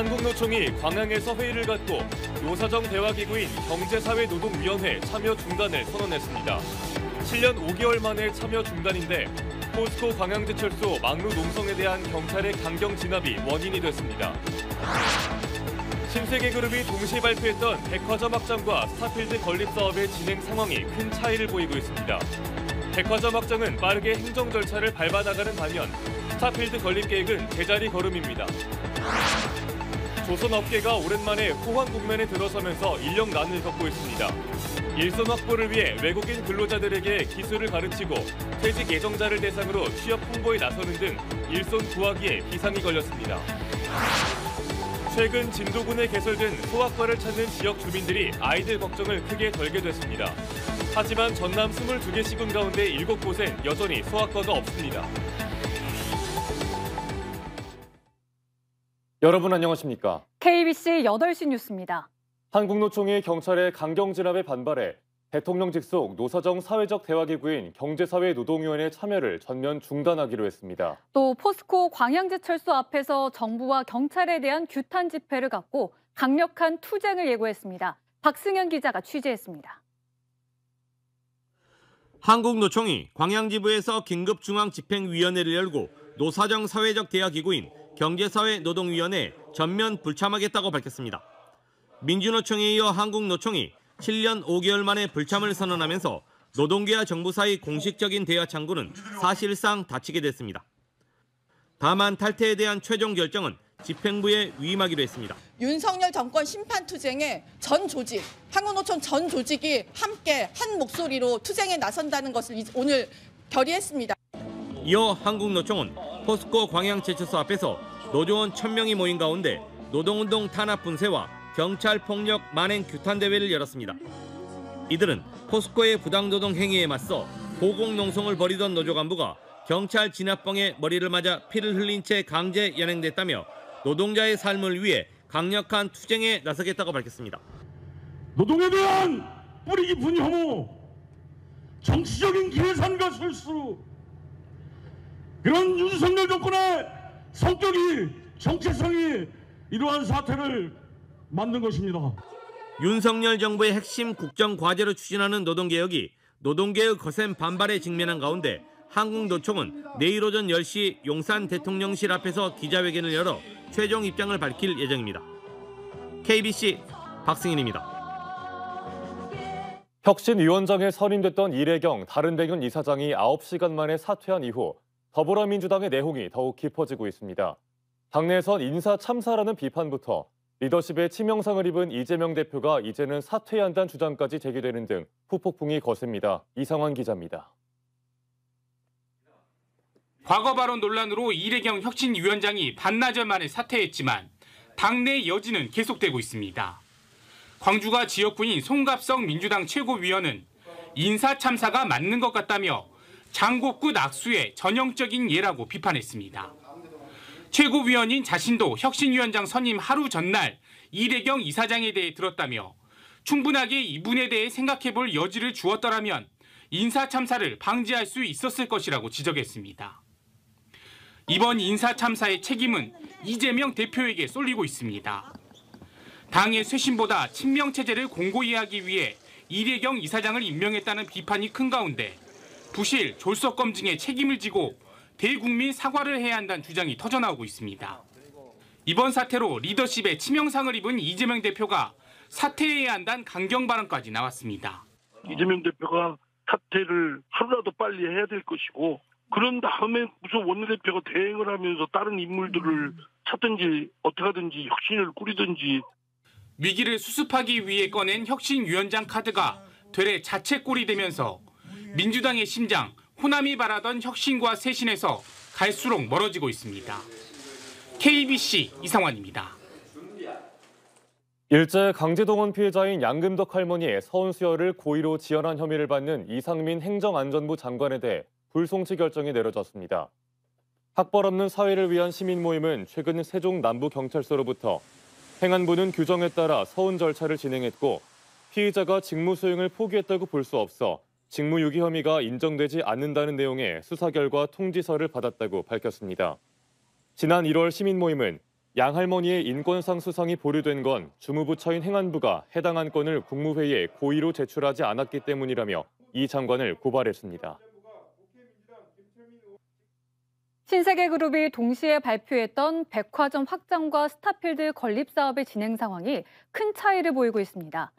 한국노총이 광양에서 회의를 갖고 노사정 대화기구인 경제사회노동위원회 참여 중단을 선언했습니다. 7년 5개월 만에 참여 중단인데 포스코 광양제철소 막루 농성에 대한 경찰의 강경 진압이 원인이 됐습니다. 신세계그룹이 동시에 발표했던 백화점 확장과 스타필드 건립 사업의 진행 상황이 큰 차이를 보이고 있습니다. 백화점 확장은 빠르게 행정 절차를 밟아나가는 반면 스타필드 건립 계획은 제자리 걸음입니다. 조선 업계가 오랜만에 호황 국면에 들어서면서 인력난을 겪고 있습니다. 일손 확보를 위해 외국인 근로자들에게 기술을 가르치고 퇴직 예정자를 대상으로 취업 홍보에 나서는 등 일손 구하기에 비상이 걸렸습니다. 최근 진도군에 개설된 소학과를 찾는 지역 주민들이 아이들 걱정을 크게 덜게 됐습니다. 하지만 전남 22개 시군 가운데 7곳엔 여전히 소학과가 없습니다. 여러분 안녕하십니까? KBC 8시 뉴스입니다. 한국노총이 경찰의 강경 진압에 반발해 대통령 직속 노사정 사회적 대화기구인 경제사회노동위원회 참여를 전면 중단하기로 했습니다. 또 포스코 광양제철소 앞에서 정부와 경찰에 대한 규탄 집회를 갖고 강력한 투쟁을 예고했습니다. 박승현 기자가 취재했습니다. 한국노총이 광양지부에서 긴급중앙집행위원회를 열고 노사정 사회적 대화기구인 경제사회노동위원회 전면 불참하겠다고 밝혔습니다. 민주노총에 이어 한국노총이 7년 5개월 만에 불참을 선언하면서 노동계와 정부 사이 공식적인 대화 창구는 사실상 닫히게 됐습니다. 다만 탈퇴에 대한 최종 결정은 집행부에 위임하기로 했습니다. 윤석열 정권 심판 투쟁에 전 조직, 한국노총 전 조직이 함께 한 목소리로 투쟁에 나선다는 것을 오늘 결의했습니다. 이어 한국노총은 포스코 광양제철소 앞에서 노조원 1000명이 모인 가운데 노동운동 탄압 분쇄와 경찰 폭력 만행 규탄 대회를 열었습니다. 이들은 포스코의 부당노동 행위에 맞서 고공농성을 벌이던 노조 간부가 경찰 진압봉에 머리를 맞아 피를 흘린 채 강제 연행됐다며 노동자의 삶을 위해 강력한 투쟁에 나서겠다고 밝혔습니다. 노동에 대한 뿌리 깊은 혐오, 정치적인 계산과 실수, 그런 윤석열 정권의 성격이, 정체성이 이러한 사태를 만든 것입니다. 윤석열 정부의 핵심 국정 과제로 추진하는 노동개혁이 노동계의 거센 반발에 직면한 가운데 한국노총은 내일 오전 10시 용산 대통령실 앞에서 기자회견을 열어 최종 입장을 밝힐 예정입니다. KBC 박승인입니다. 혁신위원장에 선임됐던 이래경 다른배경 이사장이 9시간 만에 사퇴한 이후 더불어민주당의 내홍이 더욱 깊어지고 있습니다. 당내에선 인사 참사라는 비판부터 리더십에 치명상을 입은 이재명 대표가 이제는 사퇴해야 한다는 주장까지 제기되는 등 후폭풍이 거셉니다. 이상환 기자입니다. 과거 발언 논란으로 이래경 혁신위원장이 반나절 만에 사퇴했지만 당내 여지는 계속되고 있습니다. 광주가 지역구인 송갑석 민주당 최고위원은 인사 참사가 맞는 것 같다며 장곡구 낙수의 전형적인 예라고 비판했습니다. 최고위원인 자신도 혁신위원장 선임 하루 전날 이래경 이사장에 대해 들었다며 충분하게 이분에 대해 생각해볼 여지를 주었더라면 인사 참사를 방지할 수 있었을 것이라고 지적했습니다. 이번 인사 참사의 책임은 이재명 대표에게 쏠리고 있습니다. 당의 쇄신보다 친명체제를 공고히 하기 위해 이래경 이사장을 임명했다는 비판이 큰 가운데 부실, 졸속 검증에 책임을 지고 대국민 사과를 해야 한다는 주장이 터져나오고 있습니다. 이번 사태로 리더십에 치명상을 입은 이재명 대표가 사퇴해야 한다는 강경 발언까지 나왔습니다. 이재명 대표가 사퇴를 하루라도 빨리 해야 될 것이고, 그런 다음에 무슨 원내대표가 대행을 하면서 다른 인물들을 찾든지 어떻게 하든지 혁신을 꾸리든지. 위기를 수습하기 위해 꺼낸 혁신위원장 카드가 되레 자책골이 되면서 민주당의 심장, 호남이 바라던 혁신과 쇄신에서 갈수록 멀어지고 있습니다. KBC 이상환입니다. 일제 강제동원 피해자인 양금덕 할머니의 서운수여를 고의로 지연한 혐의를 받는 이상민 행정안전부 장관에 대해 불송치 결정이 내려졌습니다. 학벌 없는 사회를 위한 시민 모임은 최근 세종 남부경찰서로부터 행안부는 규정에 따라 서운 절차를 진행했고 피의자가 직무 수행을 포기했다고 볼 수 없어 직무유기 혐의가 인정되지 않는다는 내용의 수사 결과 통지서를 받았다고 밝혔습니다. 지난 1월 시민 모임은 양할머니의 인권상 수상이 보류된 건 주무부처인 행안부가 해당 안건을 국무회의에 고의로 제출하지 않았기 때문이라며 이 장관을 고발했습니다. 신세계그룹이 동시에 발표했던 백화점 확장과 스타필드 건립 사업의 진행 상황이 큰 차이를 보이고 있습니다.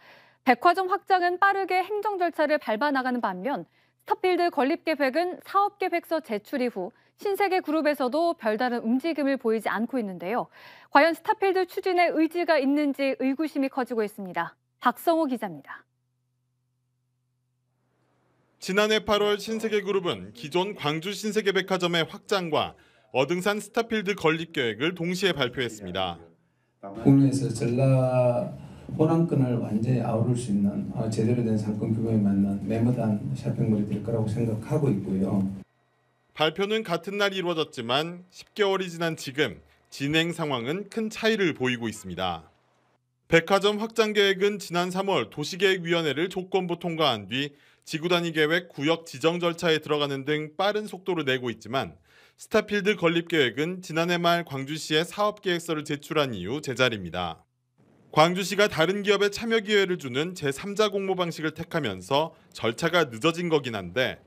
백화점 확장은 빠르게 행정 절차를 밟아 나가는 반면 스타필드 건립 계획은 사업 계획서 제출 이후 신세계그룹에서도 별다른 움직임을 보이지 않고 있는데요. 과연 스타필드 추진에 의지가 있는지 의구심이 커지고 있습니다. 박성호 기자입니다. 지난해 8월 신세계그룹은 기존 광주 신세계백화점의 확장과 어등산 스타필드 건립 계획을 동시에 발표했습니다. 국내에서 전라 호남권을 완전히 아우를 수 있는 제대로 된 상권 규모에 맞는 메모단 쇼핑몰이 될 거라고 생각하고 있고요. 발표는 같은 날 이루어졌지만 10개월이 지난 지금 진행 상황은 큰 차이를 보이고 있습니다. 백화점 확장 계획은 지난 3월 도시계획위원회를 조건부 통과한 뒤 지구단위 계획 구역 지정 절차에 들어가는 등 빠른 속도로 내고 있지만 스타필드 건립 계획은 지난해 말 광주시에 사업계획서를 제출한 이후 제자리입니다. 광주시가 다른 기업에 참여 기회를 주는 제3자 공모 방식을 택하면서 절차가 늦어진 거긴 한데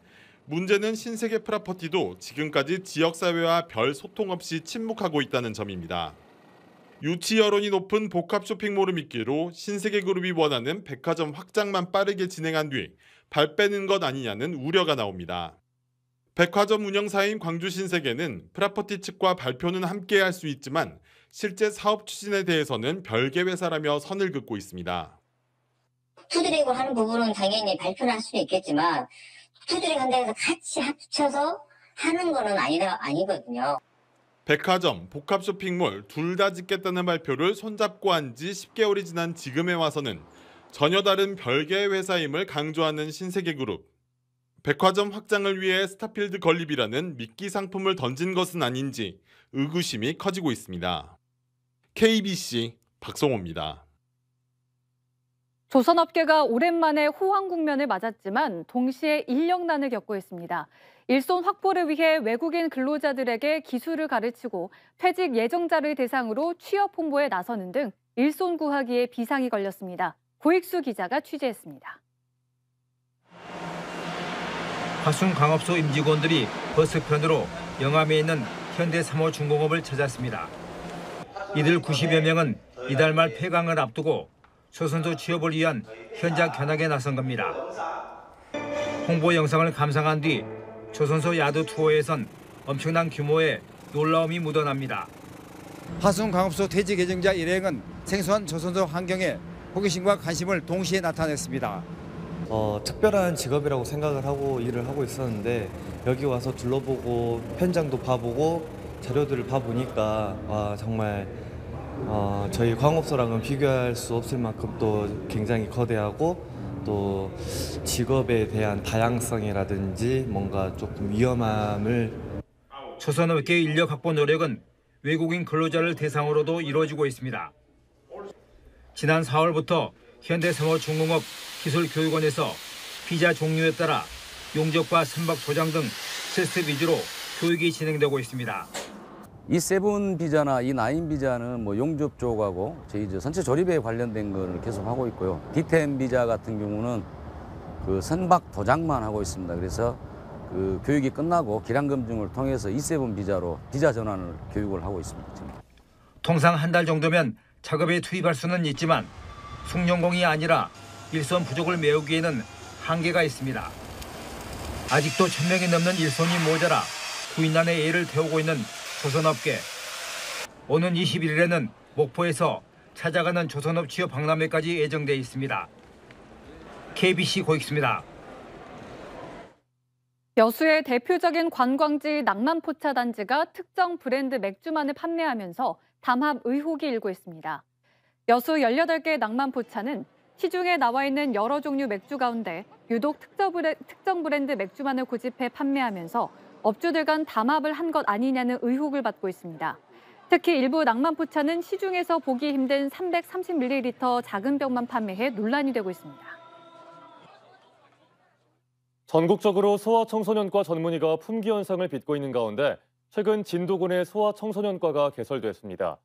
문제는 신세계 프라퍼티도 지금까지 지역사회와 별 소통 없이 침묵하고 있다는 점입니다. 유치 여론이 높은 복합 쇼핑몰을 미끼로 신세계그룹이 원하는 백화점 확장만 빠르게 진행한 뒤 발 빼는 것 아니냐는 우려가 나옵니다. 백화점 운영사인 광주신세계는 프라퍼티 측과 발표는 함께 할 수 있지만 실제 사업 추진에 대해서는 별개 회사라며 선을 긋고 있습니다. 투드래곤 하는 부분은 당연히 발표를 할 수는 있겠지만 투드래곤 한다고 해서 같이 합쳐서 하는 거는 아니거든요. 백화점, 복합 쇼핑몰 둘 다 짓겠다는 발표를 손잡고 한 지 10개월이 지난 지금에 와서는 전혀 다른 별개의 회사임을 강조하는 신세계그룹. 백화점 확장을 위해 스타필드 건립이라는 미끼 상품을 던진 것은 아닌지 의구심이 커지고 있습니다. KBC 박성호입니다. 조선업계가 오랜만에 호황 국면을 맞았지만 동시에 인력난을 겪고 있습니다. 일손 확보를 위해 외국인 근로자들에게 기술을 가르치고 퇴직 예정자를 대상으로 취업 홍보에 나서는 등 일손 구하기에 비상이 걸렸습니다. 고익수 기자가 취재했습니다. 화순 광업소 임직원들이 버스편으로 영암에 있는 현대 3호 중공업을 찾았습니다. 이들 90여 명은 이달 말 폐강을 앞두고 조선소 취업을 위한 현장 견학에 나선 겁니다. 홍보 영상을 감상한 뒤 조선소 야드 투어에선 엄청난 규모의 놀라움이 묻어납니다. 화순 광업소 퇴직 예정자 일행은 생소한 조선소 환경에 호기심과 관심을 동시에 나타냈습니다. 특별한 직업이라고 생각을 하고 일을 하고 있었는데 여기 와서 둘러보고 현장도 봐보고 자료들을 봐보니까 정말 저희 광업소랑은 비교할 수 없을 만큼 또 굉장히 거대하고 또 직업에 대한 다양성이라든지 뭔가 조금 위험함을 조선업계 인력 확보 노력은 외국인 근로자를 대상으로도 이루어지고 있습니다. 지난 4월부터 현대 3호 중공업 기술교육원에서 비자 종류에 따라 용접과 선박 도장 등 실습 위주로 교육이 진행되고 있습니다. 이 세븐 비자나 이 나인 비자는 용접 쪽하고 저희 선체 조립에 관련된 거를 계속 하고 있고요. D10 비자 같은 경우는 그 선박 도장만 하고 있습니다. 그래서 그 교육이 끝나고 기량 검증을 통해서 E7 비자로 비자 전환을 교육을 하고 있습니다. 통상 한 달 정도면 작업에 투입할 수는 있지만 숙련공이 아니라 일손 부족을 메우기에는 한계가 있습니다. 아직도 1000명이 넘는 일손이 모자라 구인난의 애를 태우고 있는 조선업계. 오는 21일에는 목포에서 찾아가는 조선업 취업 박람회까지 예정돼 있습니다. KBC 고익수입니다. 여수의 대표적인 관광지 낭만포차단지가 특정 브랜드 맥주만을 판매하면서 담합 의혹이 일고 있습니다. 여수 18개 낭만포차는 시중에 나와 있는 여러 종류 맥주 가운데 유독 특정 브랜드 맥주만을 고집해 판매하면서 업주들 간 담합을 한 것 아니냐는 의혹을 받고 있습니다. 특히 일부 낭만포차는 시중에서 보기 힘든 330ml 작은 병만 판매해 논란이 되고 있습니다. 전국적으로 소아청소년과 전문의가 품귀 현상을 빚고 있는 가운데 최근 진도군의 소아청소년과가 개설됐습니다.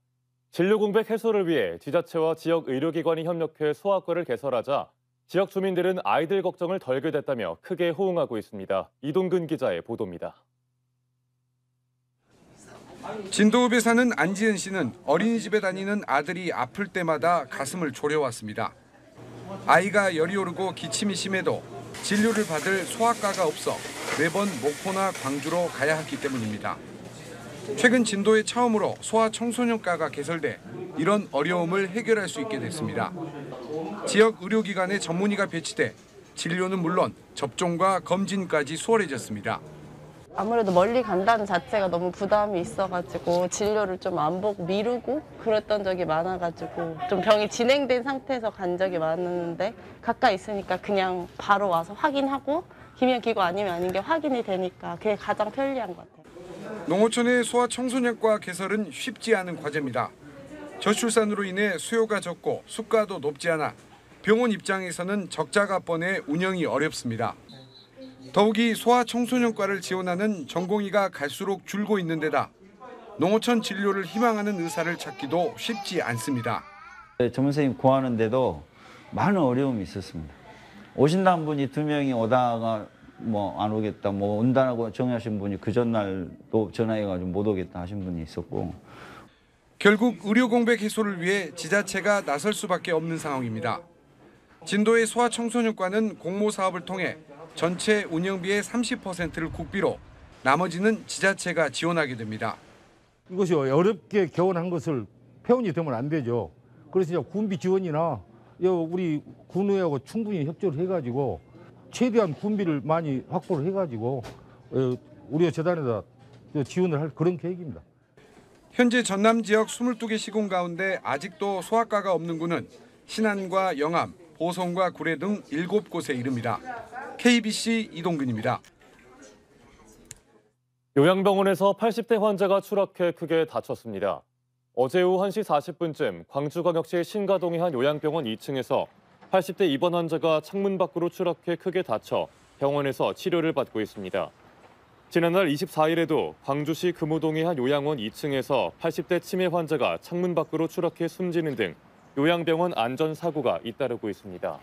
진료 공백 해소를 위해 지자체와 지역 의료기관이 협력해 소아과를 개설하자 지역 주민들은 아이들 걱정을 덜게 됐다며 크게 호응하고 있습니다. 이동근 기자의 보도입니다. 진도읍에 사는 안지은 씨는 어린이집에 다니는 아들이 아플 때마다 가슴을 졸여왔습니다. 아이가 열이 오르고 기침이 심해도 진료를 받을 소아과가 없어 매번 목포나 광주로 가야 했기 때문입니다. 최근 진도에 처음으로 소아청소년과가 개설돼 이런 어려움을 해결할 수 있게 됐습니다. 지역 의료기관에 전문의가 배치돼 진료는 물론 접종과 검진까지 수월해졌습니다. 아무래도 멀리 간다는 자체가 너무 부담이 있어가지고 진료를 좀 안 보고 미루고 그랬던 적이 많아가지고 좀 병이 진행된 상태에서 간 적이 많았는데 가까이 있으니까 그냥 바로 와서 확인하고 기면기고 아니면 아닌 게 확인이 되니까 그게 가장 편리한 것 같아요. 농어촌의 소아청소년과 개설은 쉽지 않은 과제입니다. 저출산으로 인해 수요가 적고 수가도 높지 않아 병원 입장에서는 적자가 뻔해 운영이 어렵습니다. 더욱이 소아청소년과를 지원하는 전공의가 갈수록 줄고 있는 데다 농어촌 진료를 희망하는 의사를 찾기도 쉽지 않습니다. 전문 선생님 구하는데도 많은 어려움이 있었습니다. 오신다는 분이 2명이 오다가 안 오겠다, 온다고 정하신 분이 그 전날도 전화해가지고 못 오겠다 하신 분이 있었고. 결국 의료 공백 해소를 위해 지자체가 나설 수밖에 없는 상황입니다. 진도의 소아청소년과는 공모 사업을 통해 전체 운영비의 30%를 국비로 나머지는 지자체가 지원하게 됩니다. 이것이 어렵게 개원한 것을 폐원이 되면 안 되죠. 그래서 군비 지원이나 우리 군의하고 충분히 협조를 해가지고 최대한 군비를 많이 확보를 해가지고 우리 재단에다 지원을 할 그런 계획입니다. 현재 전남 지역 22개 시군 가운데 아직도 소아과가 없는 군은 신안과 영암, 보성과 구례 등 7곳에 이릅니다. KBC 이동근입니다. 요양병원에서 80대 환자가 추락해 크게 다쳤습니다. 어제 오후 1시 40분쯤 광주광역시 신가동의 한 요양병원 2층에서 80대 입원 환자가 창문 밖으로 추락해 크게 다쳐 병원에서 치료를 받고 있습니다. 지난달 24일에도 광주시 금호동의 한 요양원 2층에서 80대 치매 환자가 창문 밖으로 추락해 숨지는 등 요양병원 안전사고가 잇따르고 있습니다.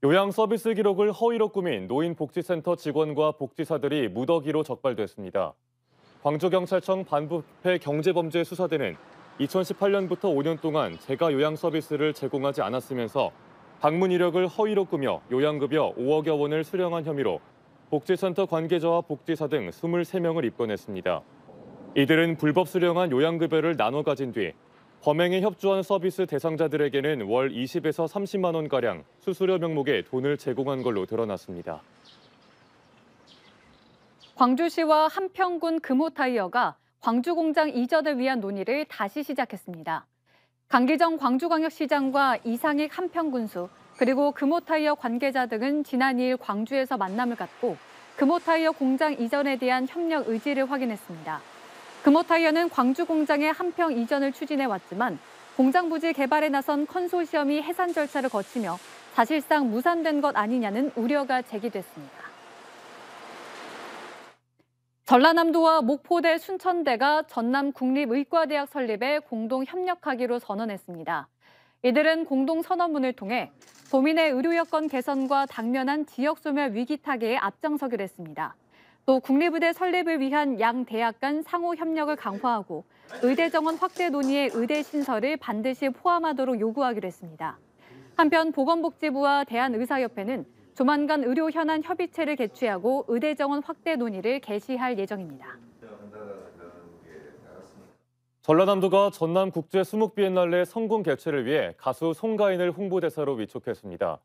요양 서비스 기록을 허위로 꾸민 노인복지센터 직원과 복지사들이 무더기로 적발됐습니다. 광주경찰청 반부패 경제범죄 수사대는 2018년부터 5년 동안 재가 요양 서비스를 제공하지 않았으면서 방문 이력을 허위로 꾸며 요양급여 5억여 원을 수령한 혐의로 복지센터 관계자와 복지사 등 23명을 입건했습니다. 이들은 불법 수령한 요양급여를 나눠 가진 뒤 범행에 협조한 서비스 대상자들에게는 월 20에서 30만 원가량 수수료 명목의 돈을 제공한 걸로 드러났습니다. 광주시와 한평군 금호타이어가 광주 공장 이전을 위한 논의를 다시 시작했습니다. 강기정 광주광역시장과 이상익 한평군수 그리고 금호타이어 관계자 등은 지난 2일 광주에서 만남을 갖고 금호타이어 공장 이전에 대한 협력 의지를 확인했습니다. 금호타이어는 광주 공장의 한평 이전을 추진해왔지만 공장 부지 개발에 나선 컨소시엄이 해산 절차를 거치며 사실상 무산된 것 아니냐는 우려가 제기됐습니다. 전라남도와 목포대, 순천대가 전남국립의과대학 설립에 공동 협력하기로 선언했습니다. 이들은 공동 선언문을 통해 도민의 의료 여건 개선과 당면한 지역 소멸 위기 타개에 앞장서기로 했습니다. 또 국립의대 설립을 위한 양 대학 간 상호 협력을 강화하고 의대 정원 확대 논의에 의대 신설을 반드시 포함하도록 요구하기로 했습니다. 한편 보건복지부와 대한의사협회는 조만간 의료 현안 협의체를 개최하고 의대 정원 확대 논의를 개시할 예정입니다. 전라남도가 전남국제 수목비엔날레 성공 개최를 위해 가수 송가인을 홍보대사로 위촉했습니다.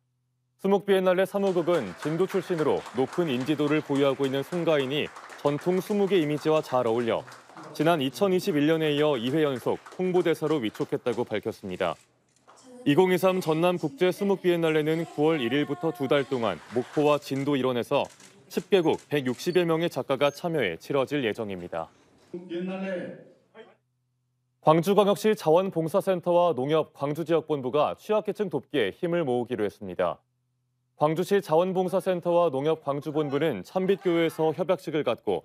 수목비엔날레 사무국은 진도 출신으로 높은 인지도를 보유하고 있는 송가인이 전통 수목의 이미지와 잘 어울려 지난 2021년에 이어 2회 연속 홍보대사로 위촉했다고 밝혔습니다. 2023 전남국제 수목비엔날레는 9월 1일부터 2달 동안 목포와 진도 일원에서 10개국 160여 명의 작가가 참여해 치러질 예정입니다. 광주광역시 자원봉사센터와 농협 광주지역본부가 취약계층 돕기에 힘을 모으기로 했습니다. 광주시 자원봉사센터와 농협 광주본부는 참빛교회에서 협약식을 갖고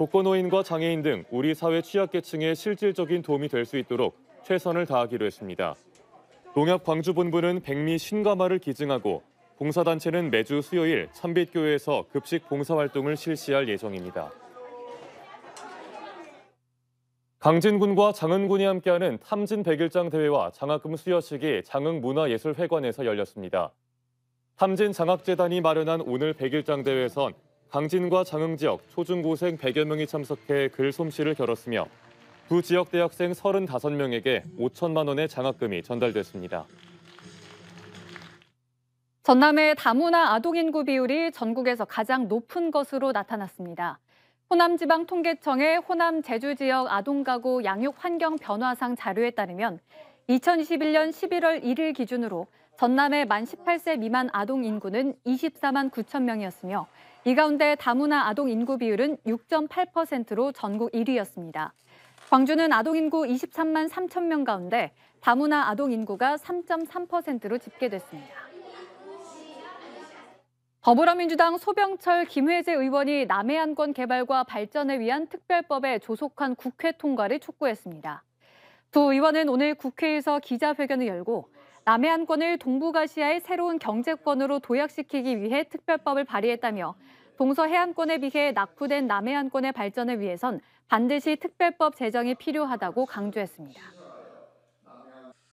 독거노인과 장애인 등 우리 사회 취약계층에 실질적인 도움이 될 수 있도록 최선을 다하기로 했습니다. 농협광주본부는 백미 신가마를 기증하고 봉사단체는 매주 수요일 참빛교회에서 급식 봉사활동을 실시할 예정입니다. 강진군과 장흥군이 함께하는 탐진 백일장 대회와 장학금 수여식이 장흥문화예술회관에서 열렸습니다. 탐진 장학재단이 마련한 오늘 백일장 대회에선 강진과 장흥 지역 초중고생 100여 명이 참석해 글솜씨를 겨뤘으며 두 지역 대학생 35명에게 5천만 원의 장학금이 전달됐습니다. 전남의 다문화 아동인구 비율이 전국에서 가장 높은 것으로 나타났습니다. 호남지방통계청의 호남 제주 지역 아동가구 양육 환경 변화상 자료에 따르면 2021년 11월 1일 기준으로 전남의 만 18세 미만 아동 인구는 24만 9천 명이었으며 이 가운데 다문화 아동 인구 비율은 6.8%로 전국 1위였습니다. 광주는 아동 인구 23만 3천 명 가운데 다문화 아동 인구가 3.3%로 집계됐습니다. 더불어민주당 소병철, 김회재 의원이 남해안권 개발과 발전을 위한 특별법의 조속한 국회 통과를 촉구했습니다. 두 의원은 오늘 국회에서 기자회견을 열고 남해안권을 동북아시아의 새로운 경제권으로 도약시키기 위해 특별법을 발의했다며 동서해안권에 비해 낙후된 남해안권의 발전을 위해선 반드시 특별법 제정이 필요하다고 강조했습니다.